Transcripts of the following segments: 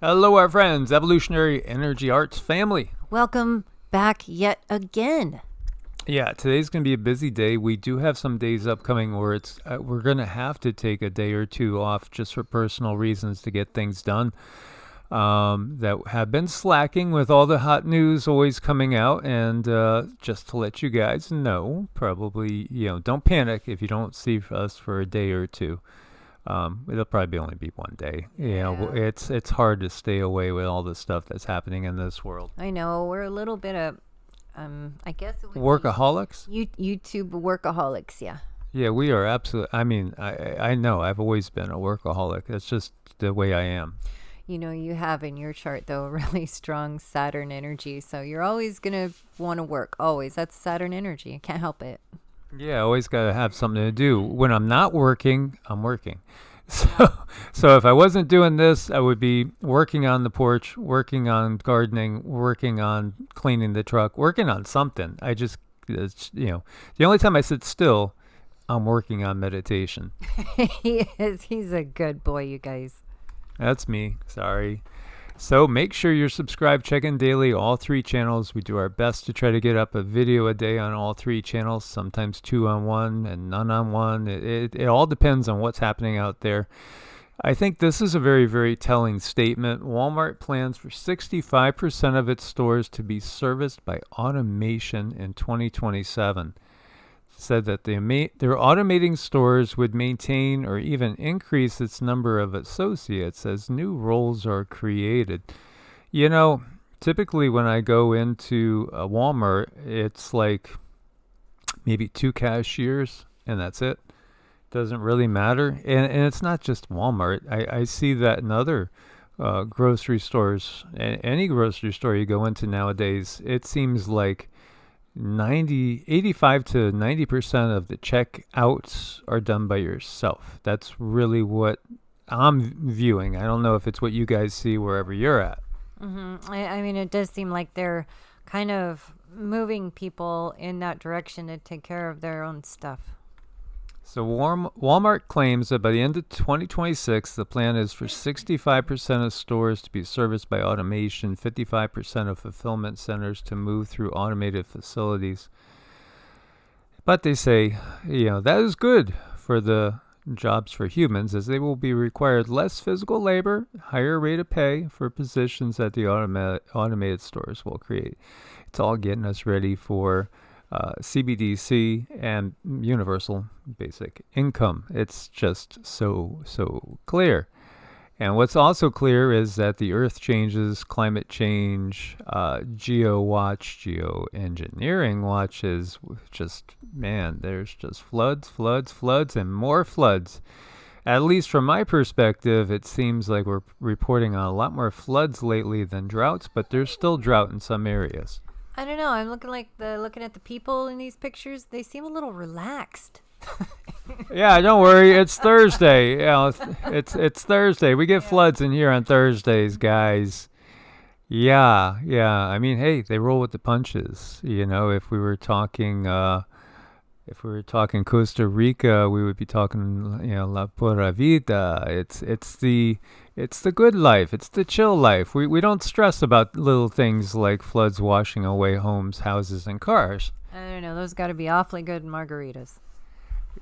Hello, our friends, Evolutionary Energy Arts family. Welcome back yet again. Yeah, today's going to be a busy day. We do have some days upcoming where we're going to have to take a day or two off just for personal reasons to get things done that have been slacking with all the hot news always coming out. And just to let you guys know, probably, don't panic if you don't see us for a day or two. It'll probably only be one day. It's hard to stay away with all the stuff that's happening in this world. I know we're a little bit of, I guess it would Workaholics? YouTube workaholics, yeah. Yeah, we are absolutely. I mean, I know I've always been a workaholic. That's just the way I am. You know, you have in your chart, though, a really strong Saturn energy. So you're always going to want to work. Always. That's Saturn energy. I can't help it. Yeah, I always got to have something to do. When I'm not working, I'm working. So if I wasn't doing this, I would be working on the porch, working on gardening, working on cleaning the truck, working on something. The only time I sit still, I'm working on meditation. He is. He's a good boy, you guys. That's me. Sorry. So make sure you're subscribed, check in daily, all three channels. We do our best to try to get up a video a day on all three channels, sometimes 2 on 1 and none on 1. It all depends on what's happening out there. I think this is a very, very telling statement. Walmart plans for 65% of its stores to be serviced by automation in 2027. Said that their automating stores would maintain or even increase its number of associates as new roles are created. You know, typically when I go into a Walmart, it's like maybe 2 cashiers and that's it. Doesn't really matter. And it's not just Walmart. I see that in other grocery stores. Any grocery store you go into nowadays, it seems like 85 to 90% of the checkouts are done by yourself. That's really what I'm viewing. I don't know if it's what you guys see wherever you're at. Mm-hmm. I mean, it does seem like they're kind of moving people in that direction to take care of their own stuff. So Walmart claims that by the end of 2026, the plan is for 65% of stores to be serviced by automation, 55% of fulfillment centers to move through automated facilities. But they say, that is good for the jobs for humans, as they will be required less physical labor, higher rate of pay for positions that the automated stores will create. It's all getting us ready for CBDC and universal basic income. It's just so clear. And what's also clear is that the earth changes, climate change, geoengineering watch is just, there's just floods, and more floods. At least from my perspective, it seems like we're reporting on a lot more floods lately than droughts, but there's still drought in some areas. I don't know. I'm looking at the people in these pictures. They seem a little relaxed. Yeah, don't worry. It's Thursday. It's Thursday. We get floods in here on Thursdays, guys. Yeah. I mean, hey, they roll with the punches. If we were talking Costa Rica, we would be talking, La Pura Vida. It's the good life. It's the chill life. We don't stress about little things like floods washing away homes, houses, and cars. I don't know. Those got to be awfully good margaritas.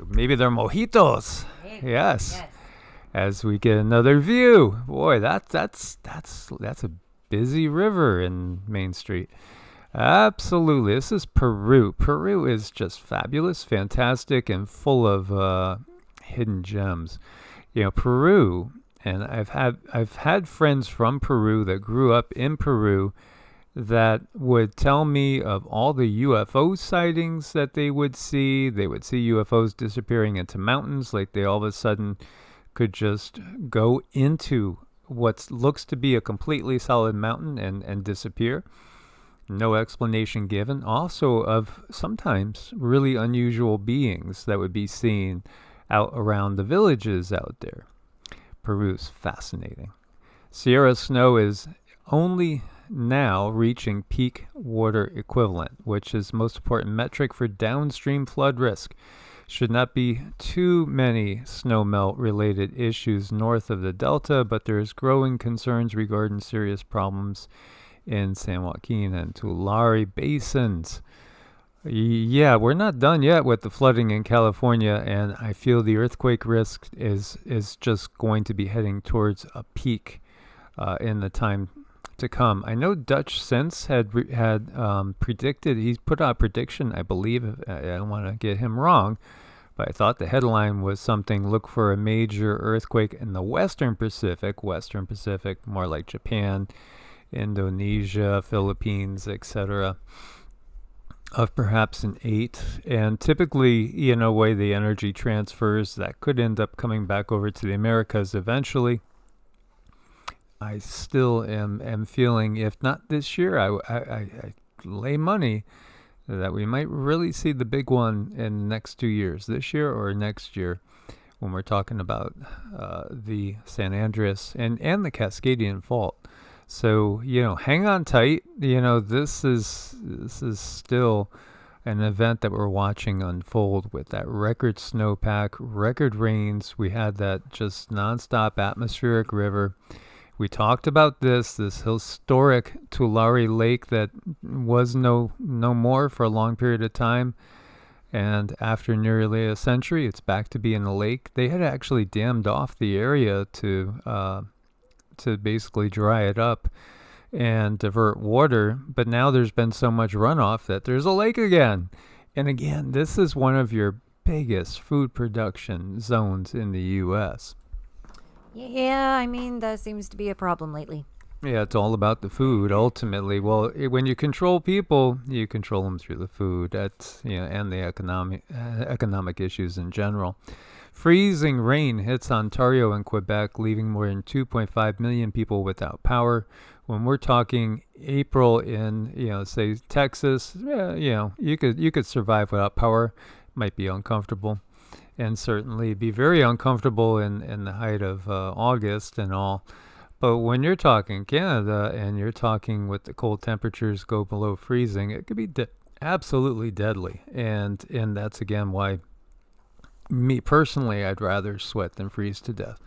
Maybe they're mojitos. Yes. As we get another view. Boy, that's a busy river in Main Street. Absolutely. This is Peru. Peru is just fabulous, fantastic, and full of hidden gems. Peru, and I've had friends from Peru that grew up in Peru that would tell me of all the UFO sightings that they would see. They would see UFOs disappearing into mountains, like they all of a sudden could just go into what looks to be a completely solid mountain and disappear. No explanation given. Also of sometimes really unusual beings that would be seen out around the villages out there. Peru's fascinating. Sierra snow is only now reaching peak water equivalent, which is the most important metric for downstream flood risk. Should not be too many snowmelt related issues north of the Delta, but there is growing concerns regarding serious problems in San Joaquin and Tulare basins. Yeah, we're not done yet with the flooding in California, and I feel the earthquake risk is just going to be heading towards a peak in the time to come. I know Dutch Sense had predicted. He's put out a prediction, I believe. I don't want to get him wrong, but I thought the headline was something: look for a major earthquake in the Western Pacific, more like Japan, Indonesia, Philippines, etc., of perhaps an 8. And typically, way the energy transfers, that could end up coming back over to the Americas eventually. I still am feeling, if not this year, I lay money that we might really see the big one in the next 2 years, this year or next year, when we're talking about the San Andreas and the Cascadian Fault. So, hang on tight. This is still an event that we're watching unfold with that record snowpack, record rains. We had that just nonstop atmospheric river. We talked about this historic Tulare Lake that was no more for a long period of time. And after nearly a century, it's back to being a lake. They had actually dammed off the area to basically dry it up and divert water, but now there's been so much runoff that there's a lake again. And again, this is one of your biggest food production zones in the U.S. Yeah, I mean, that seems to be a problem lately. Yeah, it's all about the food ultimately. Well, when you control people, you control them through the food. That's and the economic issues in general. Freezing rain hits Ontario and Quebec, leaving more than 2.5 million people without power. When we're talking April in, say Texas, you could survive without power. Might be uncomfortable, and certainly be very uncomfortable in the height of August and all. But when you're talking Canada and you're talking with the cold temperatures go below freezing, it could be absolutely deadly. And that's again why, me personally, I'd rather sweat than freeze to death.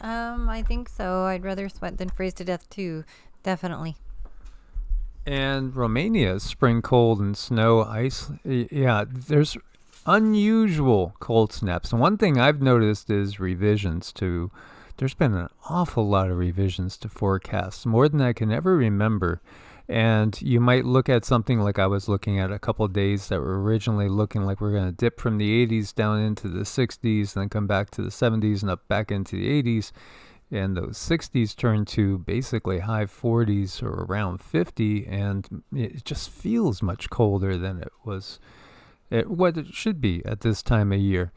I think so. I'd rather sweat than freeze to death too. Definitely. And Romania's spring cold and snow, ice. Yeah, there's unusual cold snaps. And one thing I've noticed is revisions to. There's been an awful lot of revisions to forecasts, more than I can ever remember. And you might look at something like I was looking at a couple of days that were originally looking like we're going to dip from the 80s down into the 60s, then come back to the 70s and up back into the 80s. And those 60s turned to basically high 40s or around 50, and it just feels much colder than it was, what it should be at this time of year.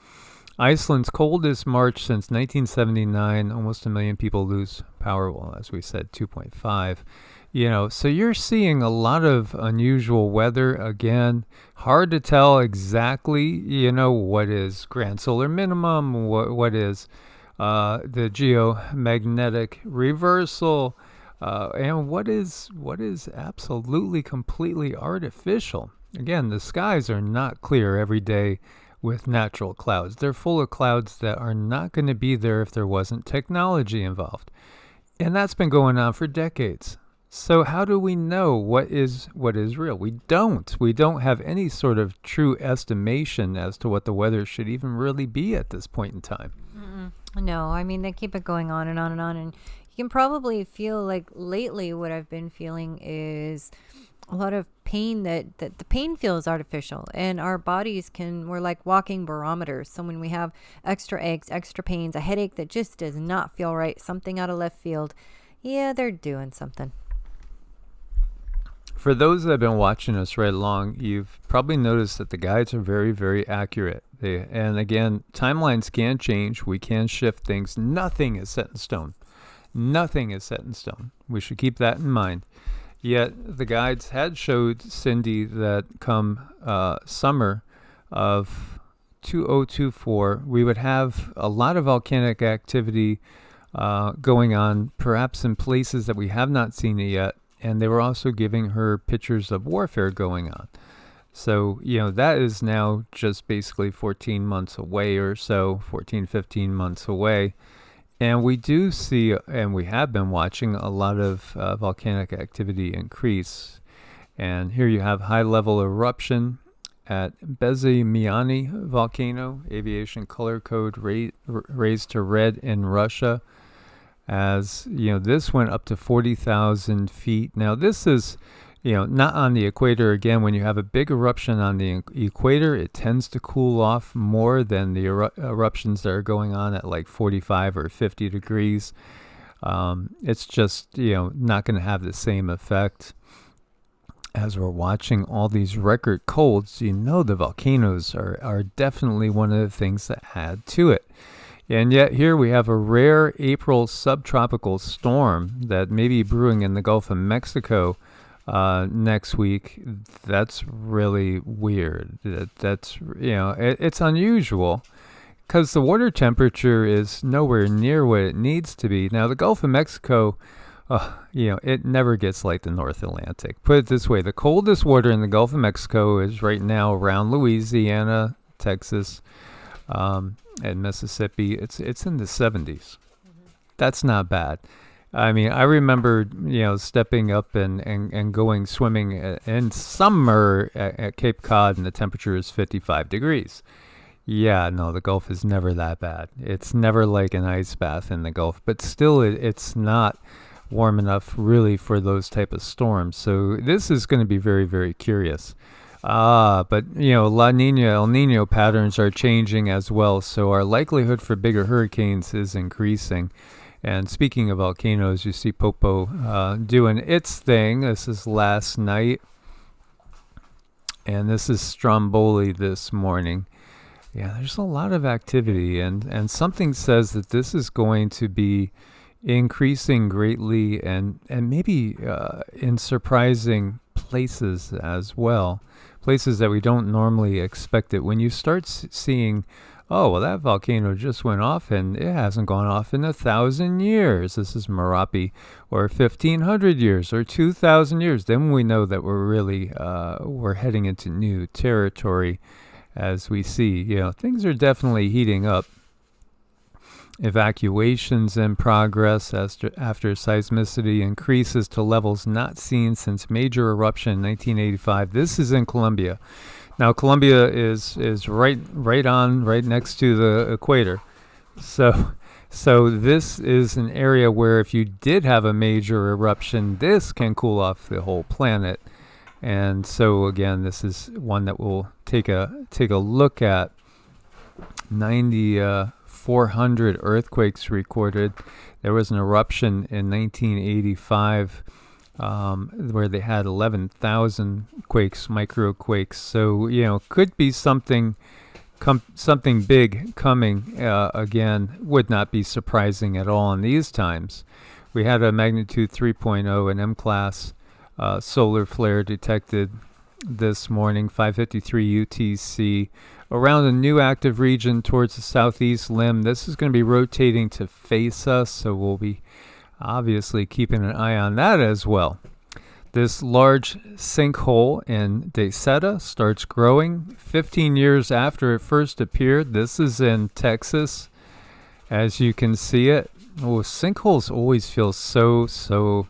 Iceland's coldest March since 1979. Almost 1 million people lose power. Well, as we said, 2.5. So you're seeing a lot of unusual weather. Again, hard to tell exactly, what is grand solar minimum, what is the geomagnetic reversal, and what is absolutely completely artificial. Again, the skies are not clear every day with natural clouds. They're full of clouds that are not going to be there if there wasn't technology involved. And that's been going on for decades. So how do we know what is real? We don't have any sort of true estimation as to what the weather should even really be at this point in time. No, I mean, they keep it going on and on and on. And you can probably feel like lately what I've been feeling is a lot of pain, that the pain feels artificial, and our bodies we're like walking barometers. So when we have extra aches, extra pains, a headache that just does not feel right, something out of left field, yeah, they're doing something. For those that have been watching us right along, you've probably noticed that the guides are very, very accurate. And again, timelines can change. We can shift things. Nothing is set in stone. Nothing is set in stone. We should keep that in mind. Yet the guides had showed Cindy that come summer of 2024, we would have a lot of volcanic activity going on, perhaps in places that we have not seen it yet. And they were also giving her pictures of warfare going on. So, that is now just basically 14 months away or so, 14, 15 months away. And we do see, and we have been watching a lot of volcanic activity increase. And here you have high-level eruption at Bezimiany volcano, aviation color code raised to red in Russia. As this went up to 40,000 feet. Now, this is not on the equator. Again, when you have a big eruption on the equator, it tends to cool off more than the eruptions that are going on at like 45 or 50 degrees. It's just, not going to have the same effect. As we're watching all these record colds, the volcanoes are definitely one of the things that add to it. And yet here we have a rare April subtropical storm that may be brewing in the Gulf of Mexico next week. That's really weird. That's it's unusual because the water temperature is nowhere near what it needs to be. Now the Gulf of Mexico, it never gets like the North Atlantic. Put it this way: the coldest water in the Gulf of Mexico is right now around Louisiana, Texas, and Mississippi. It's in the 70s. That's not bad. I mean, I remember, stepping up and going swimming in summer at Cape Cod, and the temperature is 55 degrees. Yeah, no, the Gulf is never that bad. It's never like an ice bath in the Gulf, but still it's not warm enough really for those type of storms. So this is going to be very, very curious. But La Nina, El Nino patterns are changing as well. So our likelihood for bigger hurricanes is increasing. And speaking of volcanoes, you see Popo doing its thing. This is last night. And this is Stromboli this morning. Yeah, there's a lot of activity. And something says that this is going to be increasing greatly and maybe in surprising places as well. Places that we don't normally expect it. When you start seeing, oh, well, that volcano just went off and it hasn't gone off in 1,000 years. This is Merapi, or 1,500 years, or 2,000 years. Then we know that we're really, we're heading into new territory as we see, things are definitely heating up. Evacuations in progress after seismicity increases to levels not seen since major eruption in 1985. This is in Colombia. Now, Colombia is right next to the equator. So this is an area where if you did have a major eruption, this can cool off the whole planet. And so again, this is one that we'll take a look at. 400 earthquakes recorded. There was an eruption in 1985 where they had 11,000 quakes, microquakes. So, could be something big coming again. Would not be surprising at all in these times. We had a magnitude 3.0, an M-class solar flare detected this morning, 5:53 UTC, around a new active region towards the southeast limb. This is going to be rotating to face us, so we'll be obviously keeping an eye on that as well. This large sinkhole in De Seta starts growing 15 years after it first appeared. This is in Texas, as you can see it. Oh, sinkholes always feel so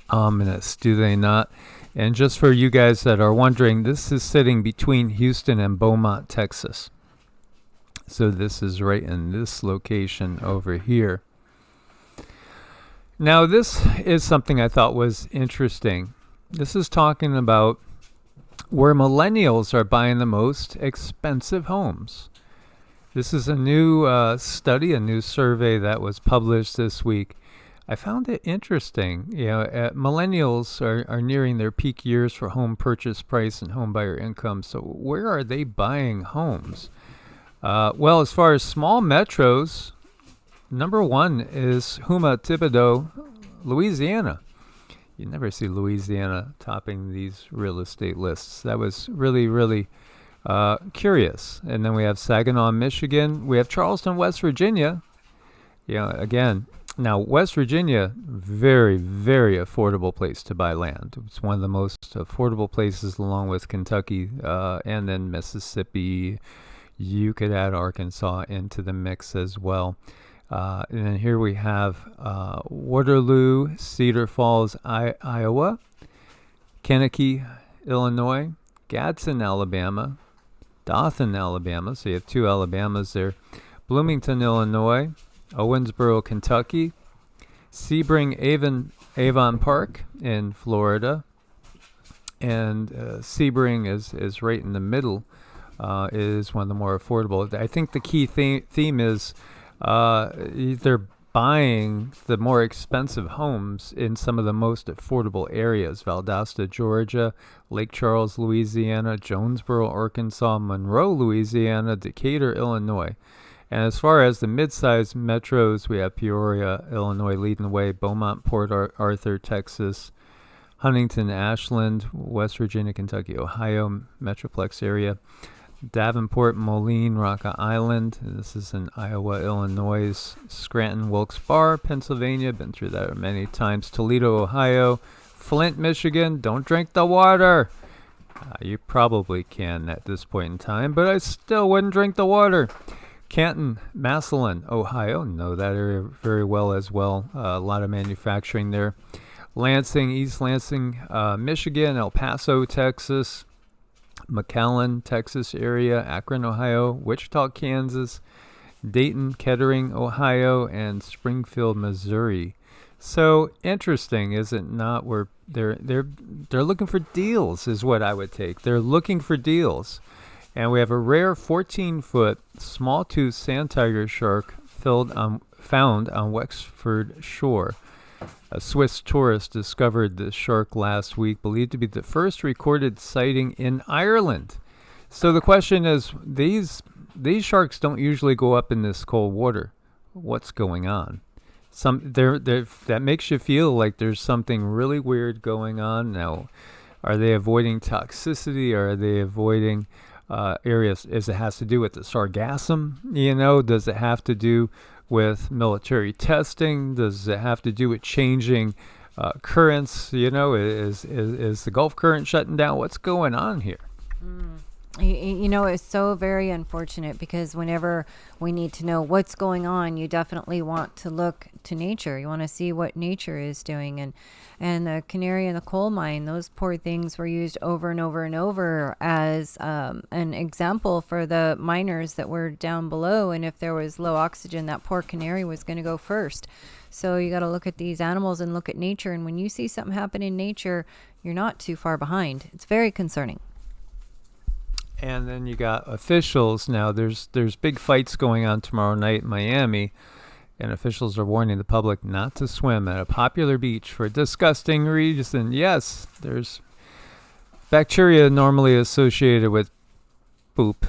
ominous, do they not? And just for you guys that are wondering, this is sitting between Houston and Beaumont, Texas. So this is right in this location over here. Now, this is something I thought was interesting. This is talking about where millennials are buying the most expensive homes. This is a new study, a new survey that was published this week. I found it interesting. Millennials are nearing their peak years for home purchase price and home buyer income. So where are they buying homes? Well, as far as small metros, number one is Houma Thibodaux, Louisiana. You never see Louisiana topping these real estate lists. That was really, really curious. And then we have Saginaw, Michigan. We have Charleston, West Virginia. Again, Now, West Virginia, very, very affordable place to buy land. It's one of the most affordable places, along with Kentucky, and then Mississippi. You could add Arkansas into the mix as well. And then here we have Waterloo, Cedar Falls, Iowa, Kankakee, Illinois, Gadsden, Alabama, Dothan, Alabama. So you have two Alabamas there. Bloomington, Illinois, Owensboro, Kentucky, Sebring, Avon Park in Florida, and Sebring is right in the middle. Is one of the more affordable. I think the key theme is they're buying the more expensive homes in some of the most affordable areas: Valdosta, Georgia, Lake Charles, Louisiana, Jonesboro, Arkansas, Monroe, Louisiana, Decatur, Illinois. And as far as the mid-sized metros, we have Peoria, Illinois leading the way, Beaumont, Port Arthur, Texas, Huntington, Ashland, West Virginia, Kentucky, Ohio, Metroplex area, Davenport, Moline, Rock Island. This is in Iowa, Illinois. Scranton, Wilkes-Barre, Pennsylvania. Been through that many times. Toledo, Ohio. Flint, Michigan. Don't drink the water. You probably can at this point in time, but I still wouldn't drink the water. Canton, Massillon, Ohio. Know that area very well as well. A lot of manufacturing there. Lansing, East Lansing, Michigan. El Paso, Texas. McAllen, Texas area, Akron, Ohio, Wichita, Kansas, Dayton, Kettering, Ohio, and Springfield, Missouri. So interesting, is it not? Where they're looking for deals, is what I would take. They're looking for deals, and we have a rare 14-foot small-tooth sand tiger shark found on Wexford Shore. A Swiss tourist discovered the shark last week, believed to be the first recorded sighting in Ireland. So the question is, these sharks don't usually go up in this cold water. What's going on? That makes you feel like there's something really weird going on. Now, are they avoiding toxicity? Are they avoiding areas? Is it has to do with the sargassum? Does it have to do with military testing? Does it have to do with changing currents? Is the Gulf current shutting down? What's going on here? It's so very unfortunate, because whenever we need to know what's going on, you definitely want to look to nature. You want to see what nature is doing. And the canary in the coal mine, those poor things were used over and over and over as an example for the miners that were down below. And if there was low oxygen, that poor canary was going to go first. So you got to look at these animals and look at nature. And when you see something happen in nature, you're not too far behind. It's very concerning. And then you got officials. Now there's big fights going on tomorrow night in Miami, and officials are warning the public not to swim at a popular beach for a disgusting reason. Yes, there's bacteria normally associated with poop.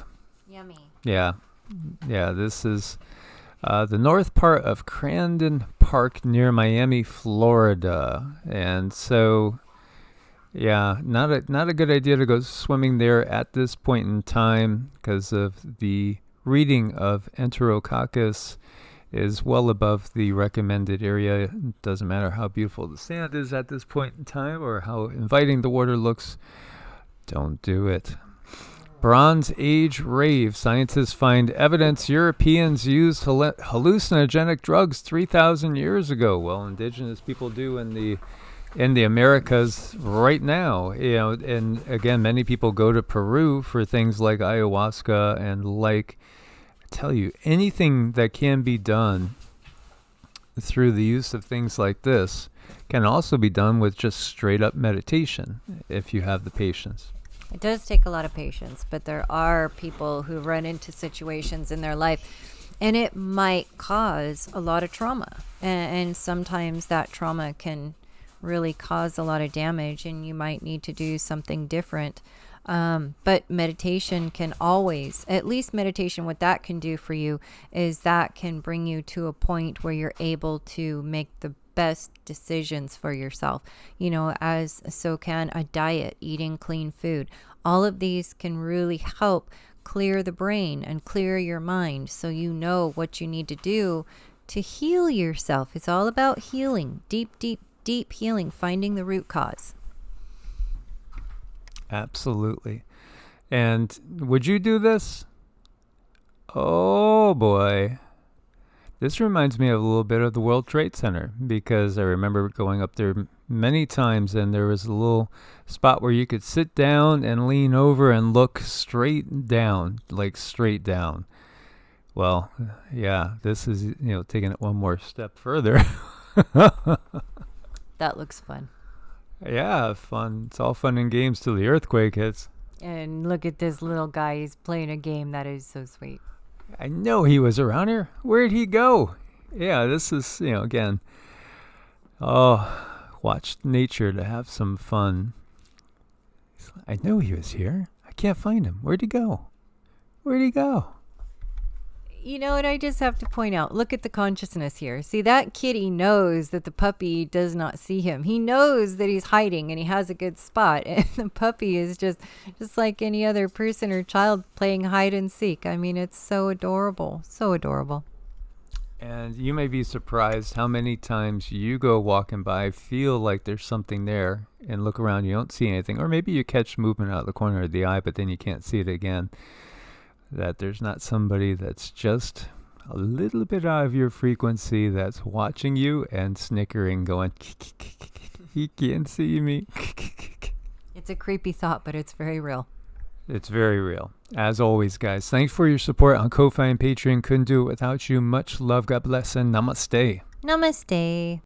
Yummy. Yeah, this is the north part of Crandon Park near Miami, Florida. And so, yeah, not a good idea to go swimming there at this point in time, because of the reading of Enterococcus is well above the recommended area. It doesn't matter how beautiful the sand is at this point in time or how inviting the water looks. Don't do it. Bronze Age rave. Scientists find evidence Europeans used hallucinogenic drugs 3,000 years ago. Well, indigenous people do in the Americas right now. And again, many people go to Peru for things like ayahuasca and I tell you, anything that can be done through the use of things like this can also be done with just straight up meditation if you have the patience. It does take a lot of patience, but there are people who run into situations in their life, and it might cause a lot of trauma. And sometimes that trauma can really cause a lot of damage, and you might need to do something different. But meditation can always, at least meditation, what that can do for you is that can bring you to a point where you're able to make the best decisions for yourself, as so can a diet, eating clean food. All of these can really help clear the brain and clear your mind, so you know what you need to do to heal yourself. It's all about healing, deep, deep, deep healing, finding the root cause. Absolutely. And would you do this? Oh boy. This reminds me of a little bit of the World Trade Center, because I remember going up there many times, and there was a little spot where you could sit down and lean over and look straight down, like straight down. Well, yeah, this is, taking it one more step further. That looks fun. Yeah, fun. It's all fun and games till the earthquake hits. And look at this little guy. He's playing a game. That is so sweet. I know he was around here. Where'd he go? Yeah, this is, again, watch nature to have some fun. I know he was here. I can't find him. Where'd he go? Where'd he go? You know what I just have to point out? Look at the consciousness here. See, that kitty knows that the puppy does not see him. He knows that he's hiding and he has a good spot. And the puppy is just like any other person or child playing hide and seek. I mean, it's so adorable. So adorable. And you may be surprised how many times you go walking by, feel like there's something there, and look around, you don't see anything. Or maybe you catch movement out of the corner of the eye, but then you can't see it again. That there's not somebody that's just a little bit out of your frequency that's watching you and snickering, going, he can't see me. It's a creepy thought, but it's very real. It's very real. As always, guys, thanks for your support on Ko-Fi and Patreon. Couldn't do it without you. Much love. God bless and namaste. Namaste.